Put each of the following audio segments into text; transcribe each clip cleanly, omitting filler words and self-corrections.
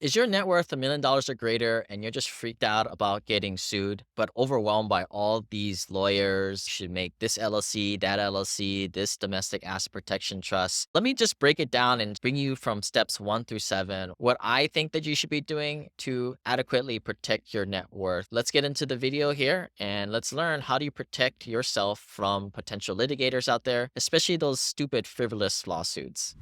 Is your net worth $1 million or greater and you're just freaked out about getting sued, but overwhelmed by all these lawyers? You should make this LLC, that LLC, this domestic asset protection trust. Let me just break it down and bring you from steps 1 through 7 what I think that you should be doing to adequately protect your net worth. Let's get into the video here and let's learn how do you protect yourself from potential litigators out there, especially those stupid, frivolous lawsuits.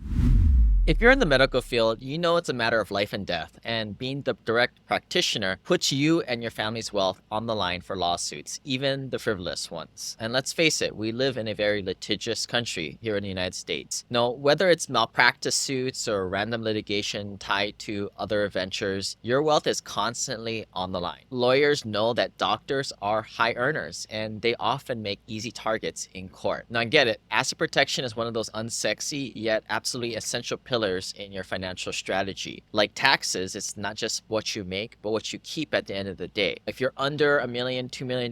If you're in the medical field, you know it's a matter of life and death, and being the direct practitioner puts you and your family's wealth on the line for lawsuits, even the frivolous ones. And let's face it, we live in a very litigious country here in the United States. Now, whether it's malpractice suits or random litigation tied to other ventures, your wealth is constantly on the line. Lawyers know that doctors are high earners, and they often make easy targets in court. Now, I get it, asset protection is one of those unsexy yet absolutely essential pillars in your financial strategy. Like taxes, it's not just what you make, but what you keep at the end of the day. If you're under $1 million, $2 million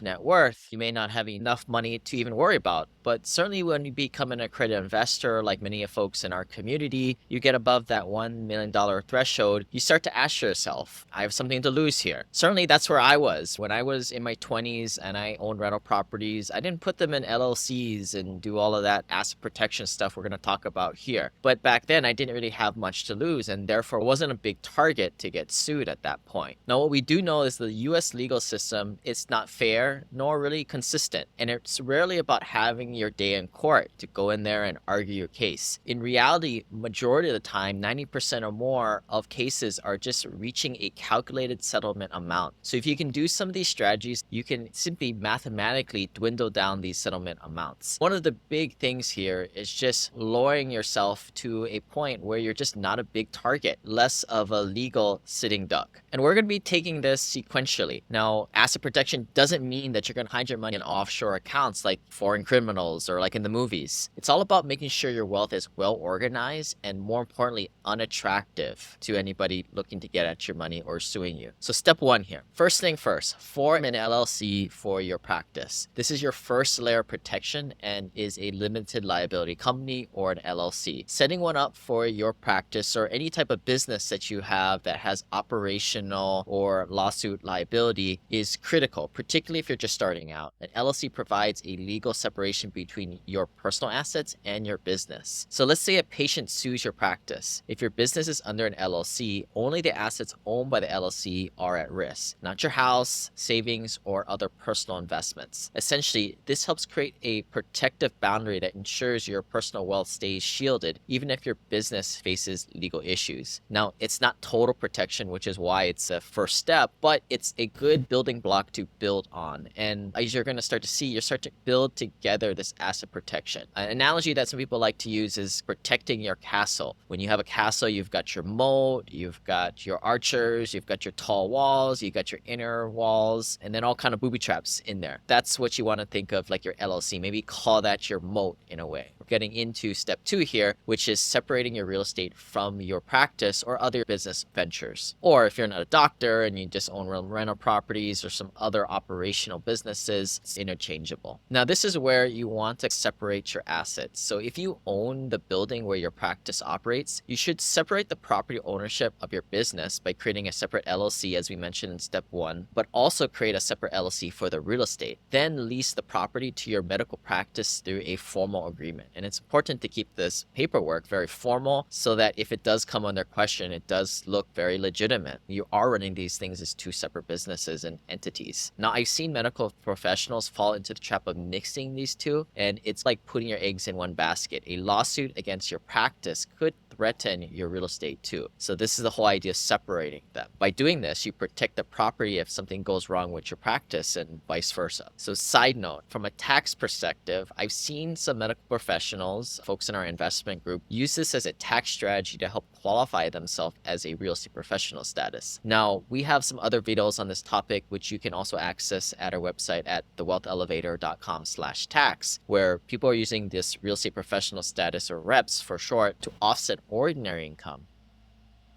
net worth, you may not have enough money to even worry about. But certainly when you become an accredited investor, like many of folks in our community, you get above that $1 million threshold, you start to ask yourself, I have something to lose here. Certainly that's where I was. When I was in my 20s and I owned rental properties, I didn't put them in LLCs and do all of that asset protection stuff we're going to talk about here. But back then I didn't really have much to lose and therefore wasn't a big target to get sued at that point. Now what we do know is the US legal system is not fair nor really consistent, and it's rarely about having your day in court to go in there and argue your case. In reality, majority of the time, 90% or more of cases are just reaching a calculated settlement amount. So if you can do some of these strategies, you can simply mathematically dwindle down these settlement amounts. One of the big things here is just lowering yourself to a point where you're just not a big target, less of a legal sitting duck. And we're going to be taking this sequentially. Now, asset protection doesn't mean that you're going to hide your money in offshore accounts like foreign criminals or like in the movies. It's all about making sure your wealth is well organized and, more importantly, unattractive to anybody looking to get at your money or suing you. So step 1 here. First thing first, form an LLC for your practice. This is your first layer of protection and is a limited liability company or an LLC. Setting one up for your practice or any type of business that you have that has operational or lawsuit liability is critical, particularly if you're just starting out. An LLC provides a legal separation between your personal assets and your business. So let's say a patient sues your practice. If your business is under an LLC, only the assets owned by the LLC are at risk, not your house, savings, or other personal investments. Essentially, this helps create a protective boundary that ensures your personal wealth stays shielded, even if your business faces legal issues. Now, it's not total protection, which is why it's a first step, but it's a good building block to build on. And as you're going to start to see, you start to build together this asset protection. An analogy that some people like to use is protecting your castle. When you have a castle, you've got your moat, you've got your archers, you've got your tall walls, you've got your inner walls, and then all kind of booby traps in there. That's what you want to think of like your LLC. Maybe call that your moat in a way. We're getting into step 2 here, which is separating your real estate from your practice or other business ventures. Or if you're not a doctor and you just own rental properties or some other operational businesses, it's interchangeable. Now, this is where you want to separate your assets. So if you own the building where your practice operates, you should separate the property ownership of your business by creating a separate LLC, as we mentioned in step 1, but also create a separate LLC for the real estate. Then lease the property to your medical practice through a formal agreement. And it's important to keep this paperwork very formal so that if it does come under question, it does look very legitimate. You are running these things as 2 separate businesses and entities. Now, I've seen medical professionals fall into the trap of mixing these two, and it's like putting your eggs in one basket. A lawsuit against your practice could threaten your real estate too. So this is the whole idea of separating them. By doing this, you protect the property if something goes wrong with your practice and vice versa. So side note, from a tax perspective, I've seen some medical professionals, folks in our investment group, use this as a tax strategy to help qualify themselves as a real estate professional status. Now, we have some other videos on this topic, which you can also access at our website at thewealthelevator.com/tax, where people are using this real estate professional status, or REPS for short, to offset ordinary income.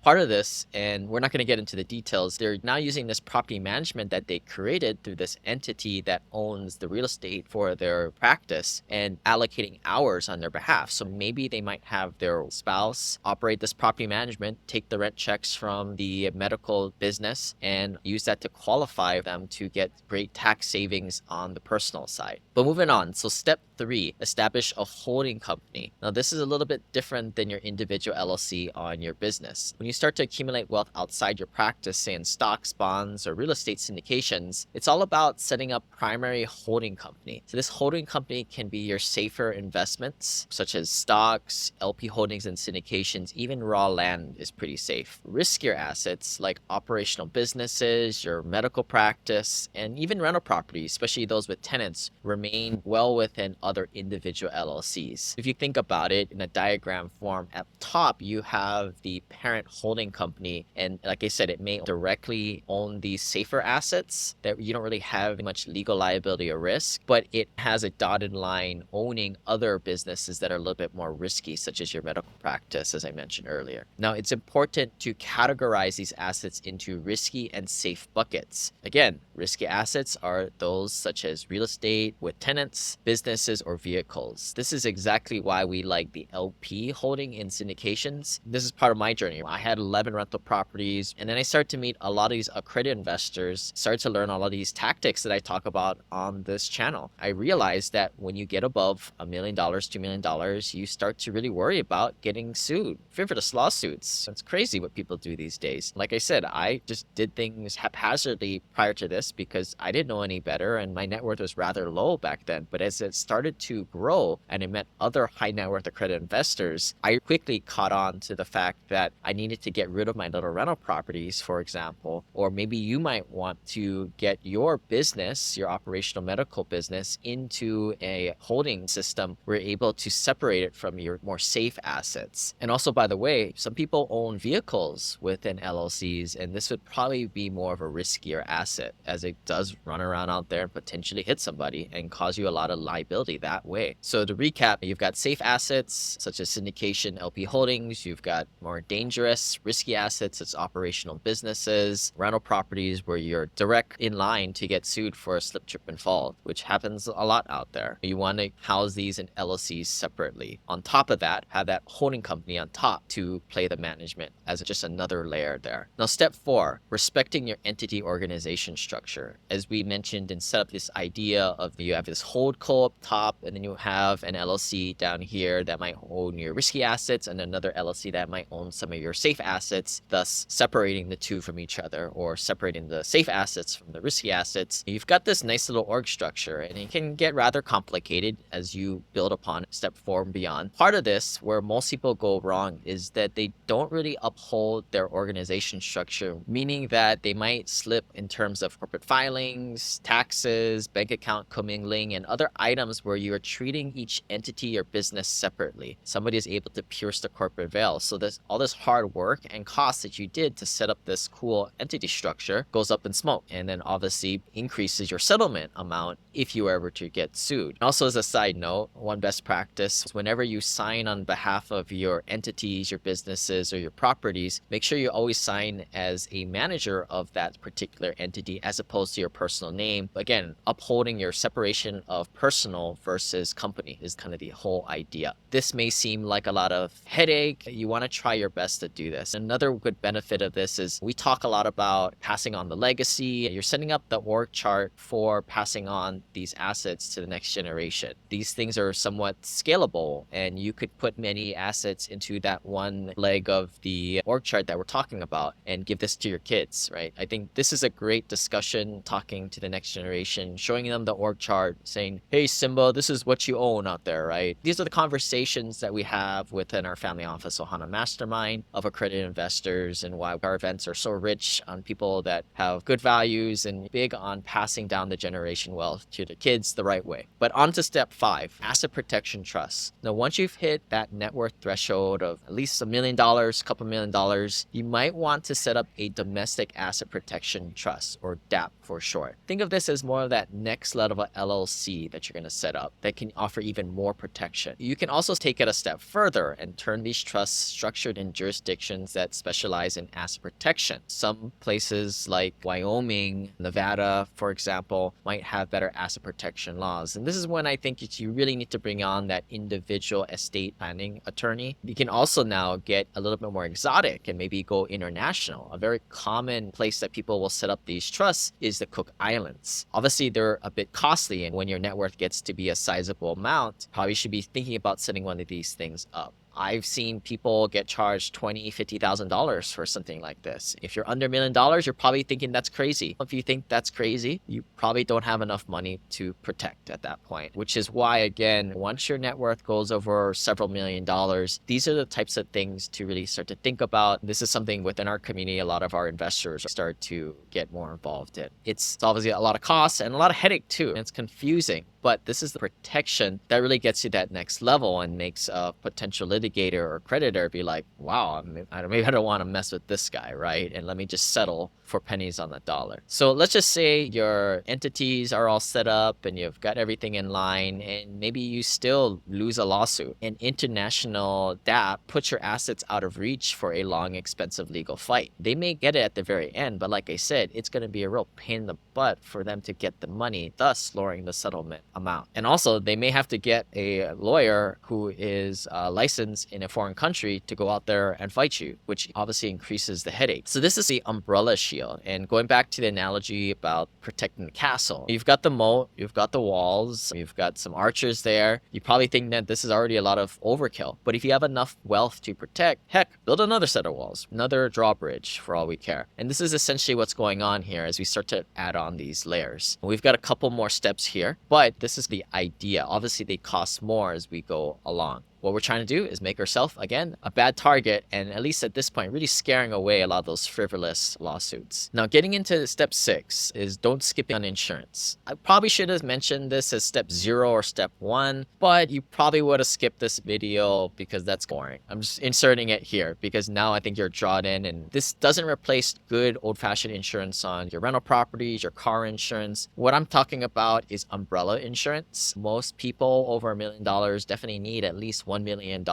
Part of this, and we're not going to get into the details, they're now using this property management that they created through this entity that owns the real estate for their practice and allocating hours on their behalf. So maybe they might have their spouse operate this property management, take the rent checks from the medical business, and use that to qualify them to get great tax savings on the personal side. But moving on, so step 3, establish a holding company. Now, this is a little bit different than your individual LLC on your business. When you start to accumulate wealth outside your practice, say in stocks, bonds, or real estate syndications, it's all about setting up primary holding company. So this holding company can be your safer investments, such as stocks, LP holdings and syndications, even raw land is pretty safe. Riskier assets like operational businesses, your medical practice, and even rental properties, especially those with tenants, remain well within other individual LLCs. If you think about it in a diagram form, at top you have the parent holding company, and like I said, it may directly own these safer assets that you don't really have much legal liability or risk, but it has a dotted line owning other businesses that are a little bit more risky, such as your medical practice, as I mentioned earlier. Now, it's important to categorize these assets into risky and safe buckets. Again, risky assets are those such as real estate with tenants, businesses, or vehicles. This is exactly why we like the LP holding in syndications. This is part of my journey. I had 11 rental properties, and then I started to meet a lot of these accredited investors, started to learn a lot of these tactics that I talk about on this channel. I realized that when you get above $1 million, $2 million, you start to really worry about getting sued. Frivolous lawsuits. It's crazy what people do these days. Like I said, I just did things haphazardly prior to this because I didn't know any better, and my net worth was rather low back then. But as it started to grow and I met other high net worth accredited investors, I quickly caught on to the fact that I needed to get rid of my little rental properties, for example, or maybe you might want to get your business, your operational medical business, into a holding system where you're able to separate it from your more safe assets. And also, by the way, some people own vehicles within LLCs, and this would probably be more of a riskier asset as it does run around out there and potentially hit somebody and cause you a lot of liability that way. So to recap, you've got safe assets such as syndication, LP holdings. You've got more dangerous, risky assets. It's operational businesses, rental properties where you're direct in line to get sued for a slip, trip, and fall, which happens a lot out there. You want to house these in LLCs separately. On top of that, have that holding company on top to play the management as just another layer there. Now, step 4, respecting your entity organization structure. As we mentioned and set up this idea of you have this hold co up top, and then you have an LLC down here that might own your risky assets and another LLC that might own some of your safe assets, thus separating the two from each other or separating the safe assets from the risky assets. You've got this nice little org structure, and it can get rather complicated as you build upon step 4 and beyond. Part of this, where most people go wrong, is that they don't really uphold their organization structure, meaning that they might slip in terms of corporate filings, taxes, bank account commingling, and other items where you are treating each entity or business separately. Somebody is able to pierce the corporate veil. So all this hard work and cost that you did to set up this cool entity structure goes up in smoke, and then obviously increases your settlement amount if you were ever to get sued. Also, as a side note, one best practice is whenever you sign on behalf of your entities, your businesses, or your properties, make sure you always sign as a manager of that particular entity as opposed to your personal name. Again, upholding your separation of personal versus company is kind of the whole idea. This may seem like a lot of headache. You want to try your best to do this. Another good benefit of this is we talk a lot about passing on the legacy. You're setting up the org chart for passing on these assets to the next generation. These things are somewhat scalable, and you could put many assets into that one leg of the org chart that we're talking about and give this to your kids, right? I think this is a great discussion, talking to the next generation, showing them the org chart, saying, hey, Simba, this is what you own out there, right? These are the conversations that we have within our family office, Ohana Mastermind, of accredited investors, and why our events are so rich on people that have good values and big on passing down the generation wealth to the kids the right way. But on to step 5, asset protection trust. Now, once you've hit that net worth threshold of at least $1 million, couple $1 million, you might want to set up a domestic asset protection trust, or DAP for short. Think of this as more of that next level of LLC that you're going to set up that can offer even more protection. You can also take it a step further and turn these trusts structured in jurisdictions jurisdictions that specialize in asset protection. Some places like Wyoming, Nevada, for example, might have better asset protection laws. And this is when I think you really need to bring on that individual estate planning attorney. You can also now get a little bit more exotic and maybe go international. A very common place that people will set up these trusts is the Cook Islands. Obviously, they're a bit costly, and when your net worth gets to be a sizable amount, probably should be thinking about setting one of these things up. I've seen people get charged $20,000, $50,000 for something like this. If you're under $1 million, you're probably thinking that's crazy. If you think that's crazy, you probably don't have enough money to protect at that point, which is why, again, once your net worth goes over several $1,000,000, these are the types of things to really start to think about. This is something within our community, a lot of our investors start to get more involved in. It's obviously a lot of costs and a lot of headache too. And it's confusing, but this is the protection that really gets you that next level and makes a potential litigator or creditor be like, wow, maybe I don't want to mess with this guy, right? And let me just settle for pennies on the dollar. So let's just say your entities are all set up and you've got everything in line, and maybe you still lose a lawsuit. An international DAP puts your assets out of reach for a long, expensive legal fight. They may get it at the very end, but like I said, it's going to be a real pain in the butt for them to get the money, thus lowering the settlement amount. And also, they may have to get a lawyer who is licensed in a foreign country to go out there and fight you, which obviously increases the headache. So this is the umbrella shield. And going back to the analogy about protecting the castle, you've got the moat, you've got the walls, you've got some archers there. You probably think that this is already a lot of overkill. But if you have enough wealth to protect, heck, build another set of walls, another drawbridge for all we care. And this is essentially what's going on here as we start to add on these layers. We've got a couple more steps here, but this is the idea. Obviously, they cost more as we go along. What we're trying to do is make ourselves, again, a bad target, and at least at this point, really scaring away a lot of those frivolous lawsuits. Now, getting into step 6 is don't skip on insurance. I probably should have mentioned this as step 0 or step 1, but you probably would have skipped this video because that's boring. I'm just inserting it here because now I think you're drawn in, and this doesn't replace good old-fashioned insurance on your rental properties, your car insurance. What I'm talking about is umbrella insurance. Most people over $1 million definitely need at least $1 million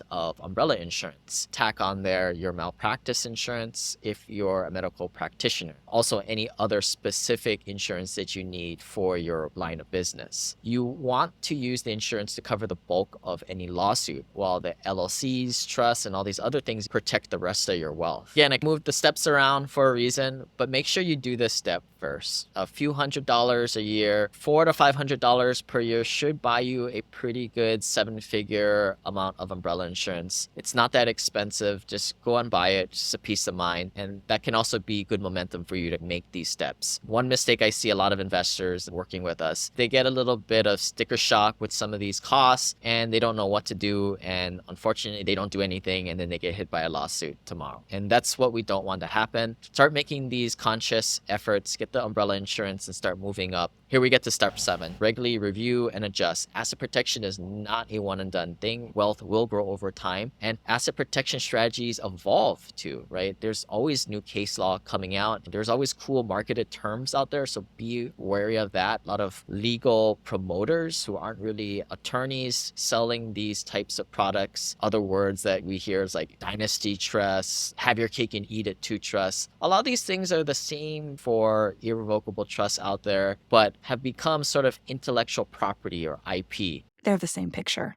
of umbrella insurance. Tack on there your malpractice insurance if you're a medical practitioner. Also, any other specific insurance that you need for your line of business. You want to use the insurance to cover the bulk of any lawsuit, while the LLCs, trusts, and all these other things protect the rest of your wealth. Again, I moved the steps around for a reason, but make sure you do this step first. A few $100s a year, $400 to $500 per year should buy you a pretty good 7-figure amount of umbrella insurance. It's not that expensive. Just go and buy it. Just a peace of mind. And that can also be good momentum for you to make these steps. One mistake I see a lot of investors working with us, they get a little bit of sticker shock with some of these costs and they don't know what to do. And unfortunately, they don't do anything and then they get hit by a lawsuit tomorrow. And that's what we don't want to happen. Start making these conscious efforts, get the umbrella insurance and start moving up. Here we get to step 7. Regularly review and adjust. Asset protection is not a one and done thing. Wealth will grow over time and asset protection strategies evolve too, right? There's always new case law coming out. There's always cool marketed terms out there. So be wary of that. A lot of legal promoters who aren't really attorneys selling these types of products. Other words that we hear is like dynasty trusts, have your cake and eat it too trusts. A lot of these things are the same for irrevocable trusts out there, but have become sort of intellectual property or IP. They're the same picture.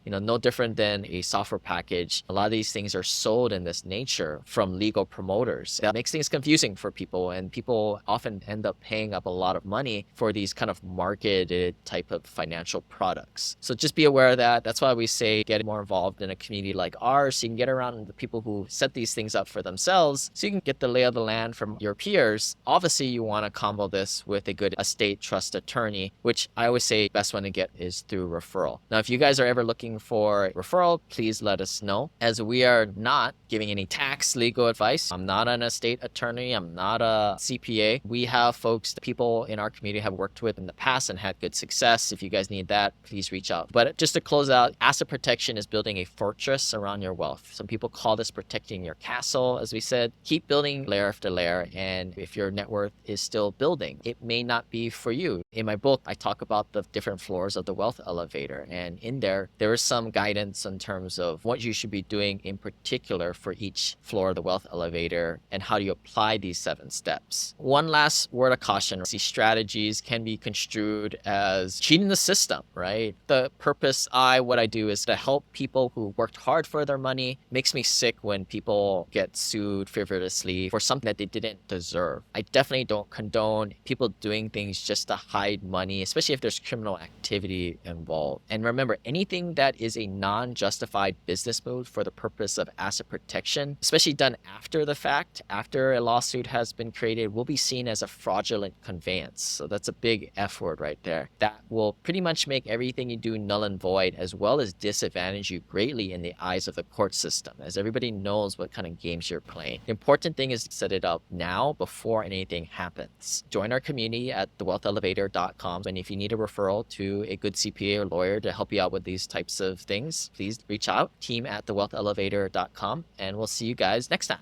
No different than a software package. A lot of these things are sold in this nature from legal promoters. That makes things confusing for people, and people often end up paying up a lot of money for these kind of marketed type of financial products. So just be aware of that. That's why we say get more involved in a community like ours so you can get around the people who set these things up for themselves so you can get the lay of the land from your peers. Obviously, you want to combo this with a good estate trust attorney, which I always say the best one to get is through referral. Now, if you guys are ever looking for referral, please let us know, as we are not giving any tax legal advice. I'm not an estate attorney. I'm not a CPA. We have folks that people in our community have worked with in the past and had good success. If you guys need that, please reach out. But just to close out, asset protection is building a fortress around your wealth. Some people call this protecting your castle. As we said, keep building layer after layer. And if your net worth is still building, it may not be for you. In my book, I talk about the different floors of the wealth elevator. And in there is some guidance in terms of what you should be doing in particular for each floor of the wealth elevator and how do you apply these 7 steps. One last word of caution, these strategies can be construed as cheating the system, right? The purpose what I do is to help people who worked hard for their money. It makes me sick when people get sued frivolously for something that they didn't deserve. I definitely don't condone people doing things just to hide money, especially if there's criminal activity involved. And remember, anything that is a non-justified business move for the purpose of asset protection, especially done after the fact, after a lawsuit has been created, will be seen as a fraudulent conveyance. So that's a big F word right there. That will pretty much make everything you do null and void, as well as disadvantage you greatly in the eyes of the court system, as everybody knows what kind of games you're playing. The important thing is to set it up now before anything happens. Join our community at thewealthelevator.com. And if you need a referral to a good CPA or lawyer to help you out with these types of things, please reach out, team at thewealthelevator.com, and we'll see you guys next time.